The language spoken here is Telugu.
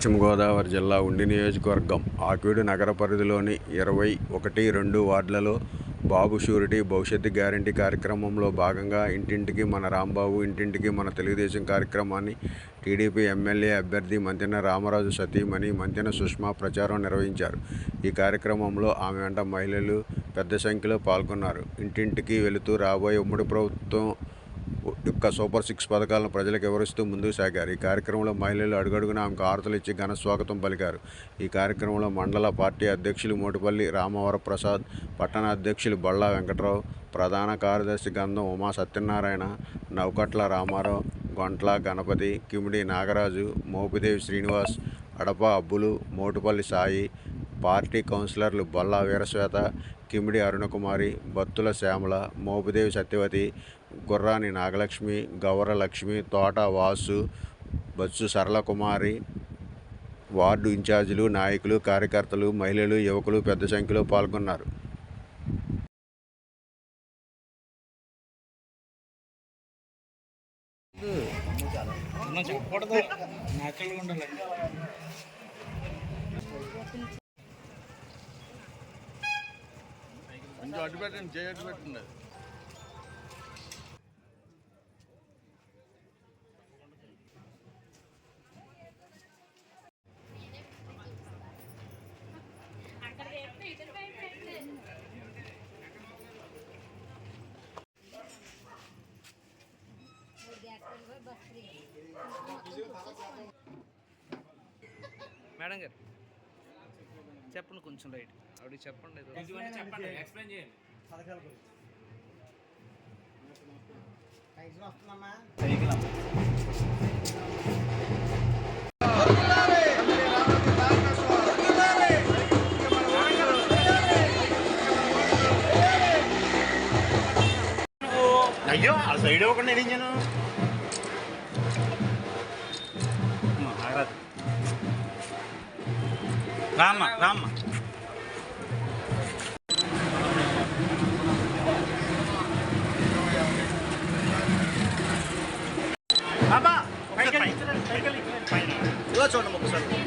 పశ్చిమ గోదావరి జిల్లా ఉండి నియోజకవర్గం ఆకివీడు నగర పరిధిలోని 21-2 వార్డులలో బాబు షూరిటీ భవిష్యత్తు గ్యారంటీ కార్యక్రమంలో భాగంగా ఇంటింటికి మన రాంబాబు ఇంటింటికి మన తెలుగుదేశం కార్యక్రమాన్ని టీడీపీ ఎమ్మెల్యే అభ్యర్థి మంతెన రామరాజు సతీమణి మంతెన సుష్మా ప్రచారం నిర్వహించారు. ఈ కార్యక్రమంలో ఆమె వెంట మహిళలు పెద్ద సంఖ్యలో పాల్గొన్నారు. ఇంటింటికి వెళుతూ రాబోయే ఉమ్మడి ప్రభుత్వం యొక్క సూపర్ 6 పథకాలను ప్రజలకు వివరిస్తూ ముందుకు సాగారు. ఈ కార్యక్రమంలో మహిళలు అడుగడుగునా ఆమెకు హారతులు ఇచ్చి ఘన స్వాగతం పలికారు. ఈ కార్యక్రమంలో మండల పార్టీ అధ్యక్షులు మోటిపల్లి రామవరప్రసాద్, పట్టణ అధ్యక్షులు బళ్ళా వెంకటరావు, ప్రధాన కార్యదర్శి గంధం ఉమా సత్యనారాయణ, నౌకట్ల రామారావు, గొంట్ల గణపతి, కిమిడి నాగరాజు, మోపిదేవి శ్రీనివాస్, అడప అబ్బులు, మోటుపల్లి సాయి, పార్టీ కౌన్సిలర్లు బల్లా వీరశ్వేత, కిమిడి అరుణకుమారి, బత్తుల శ్యామల, మోపిదేవి సత్యవతి, గుర్రాని నాగలక్ష్మి, గౌర లక్ష్మి, తోట వాసు, బత్సు సరళకుమారి, వార్డు ఇన్ఛార్జీలు, నాయకులు, కార్యకర్తలు, మహిళలు, యువకులు పెద్ద సంఖ్యలో పాల్గొన్నారు. కొంచెం అడ్డు పెట్టండి, చేయి అడ్డు పెట్టండి. మేడం గారు చెప్పండి, కొంచెం రైట్ ఆవిడ చెప్పండి, చెప్పండి, ఎక్స్ప్లెయిన్ చేయండి పథకాల గురించి. అయ్యో ఆ సైడ్ ఇవ్వకుండా ఎదించాను. రామ్మ రామ్మ ఇలా చూడండి ఒకసారి.